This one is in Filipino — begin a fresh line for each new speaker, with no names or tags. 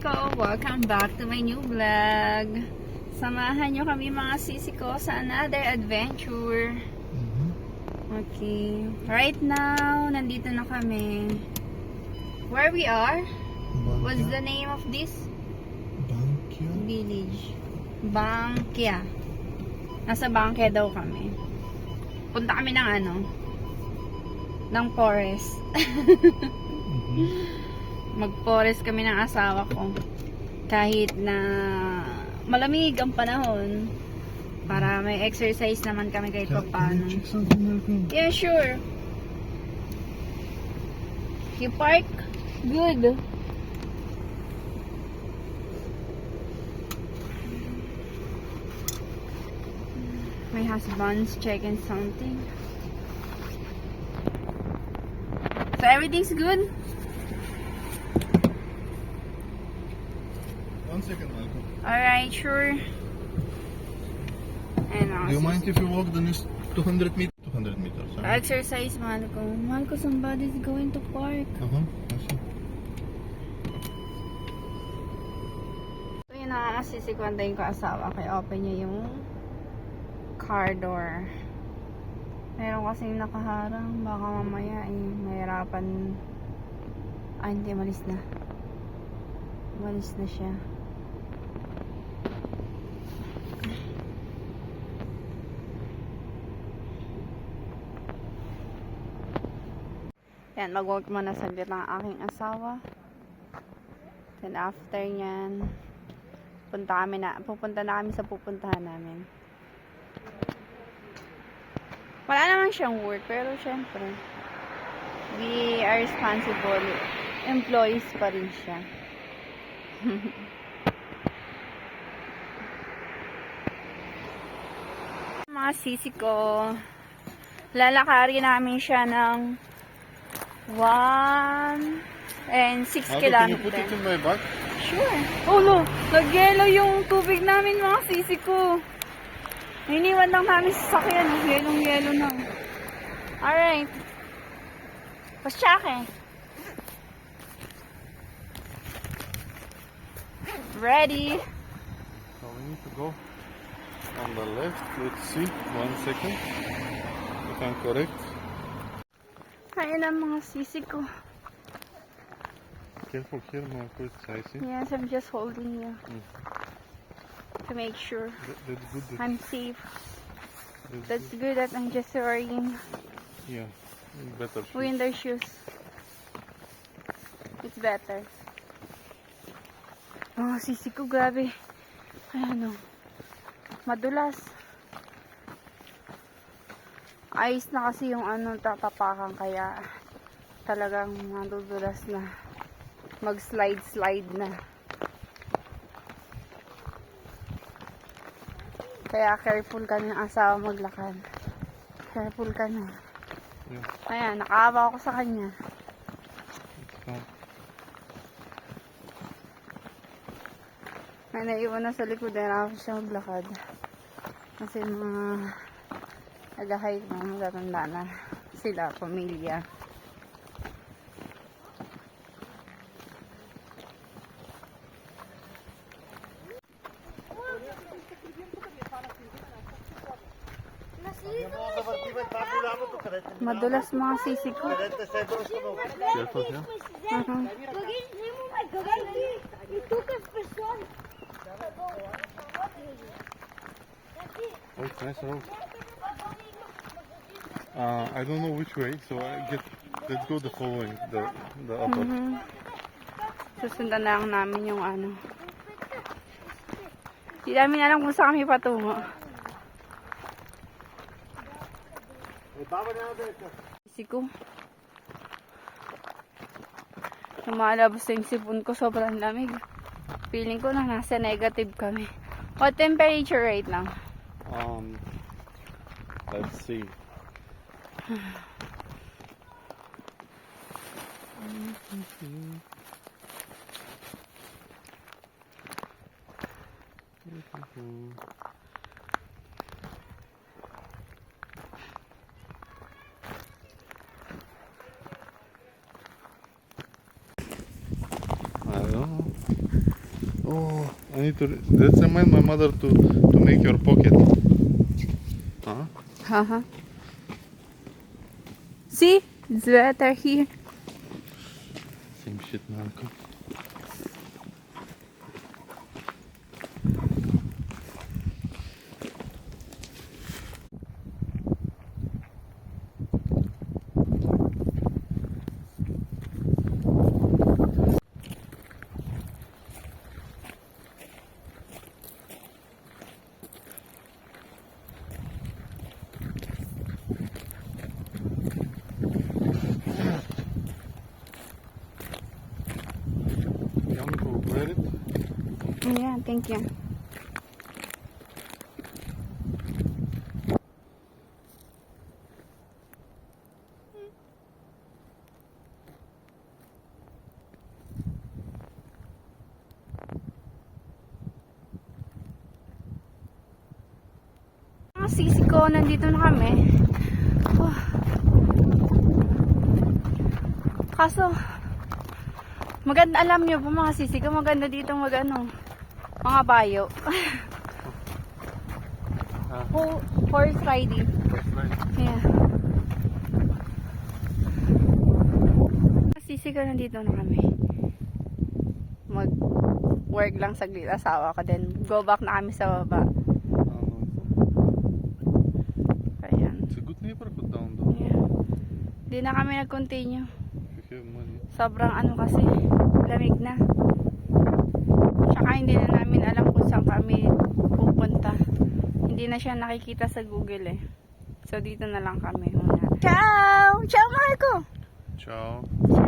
ko! Welcome back to my new vlog. Samahan nyo kami mga sisi ko sa another adventure. Okay. Right now, nandito na kami. Where we are? What's the name of this?
Bangkya?
Village. Bangkya. Nasa Bangkya daw kami. Punta kami ng ng forest. Mag-forest kami ng asawa ko. Kahit na malamig ang panahon. Para may exercise naman kami kahit pa paano. Yeah, sure. You park? Good. My husband's checking something. So everything's good?
One second, Malcolm.
Alright, sure. And
Do you mind if you walk the next 200 meters? 200 meters.
exercise, Malco. Malco, somebody's going to park.
I see.
So yun na, masisikwentahin ko asawa. Kaya open niya yung car door. Meron kasing nakaharang. Baka mamaya mahirapan. Hindi, malis na. Malis na siya. Yan, mag-walk muna saglit ang aking asawa. Then after nyan, pupunta na kami sa pupuntahan namin. Wala naman siyang work, pero syempre, we are responsible employees pa rin siya. Mga sisi ko, lalakarin namin siya ng 1 and 6
Malcolm,
kilometers.
can you put it in my bag?
Sure. Oh no, nag-yellow yung tubig namin mga sisi ko. Iniwan lang namin sa sakyan. Yellow na. Alright. Pasyake. Ready.
So we need to go on the left. Let's see. 1 second. If I'm correct.
Ayan ang mga sisi ko.
Careful here, Marco. It's icy.
Yes, I'm just holding you. To make sure
That's good.
I'm safe.
That's
That's good that I'm just wearing
Yeah. Better. shoes.
winter shoes. It's better. Oh, sisi ko, grabe. Ayan o. Madulas. Ayos na kasi yung tatapakan, kaya talagang madudulas na. Mag-slide na. Kaya careful ka ng asawa maglakad. Careful ka na.
Yeah.
Ayan, nakaawa ako sa kanya.
It's fine.
May naiwan na sa likod na ako siya maglakad. Kasi mga nag-hike na, matatanda na sila, pamilya. Madulas mga sisi ko.
Careful here. Oh, it's nice road. I don't know which way, so let's go the following, the upper.
Susundan na lang namin yung Hindi namin alam kung saan kami patungo. Sisi ko. Lumalabas na yung sipon ko, sobrang lamig. Feeling ko na nasa negative kami. What temperature right now?
Let's see. I don't know. Oh, I need to. Let's remind my mother to make your pocket. Huh?
Haha. See? It's better here.
Same shit, Marco. You want me to wear it?
Yeah, thank you. Mga sisi ko, nandito na kami. Oh. Kaso, maganda, alam nyo po mga sisi ko, maganda dito mga bayo. Horse riding.
That's right.
Yeah. Sisi ko, nandito na kami. Mag-work lang saglit asawa ko, then go back na kami sa baba. Ayan.
It's a good neighborhood down there.
Yeah. Di na kami nag-continue.
If you have money.
Sobrang kasi, lamig na. Tsaka hindi na namin alam kung saan kami pupunta. Hindi na siya nakikita sa Google eh. So dito na lang kami muna. Ciao! Ciao Marco!
Ciao.
Ciao!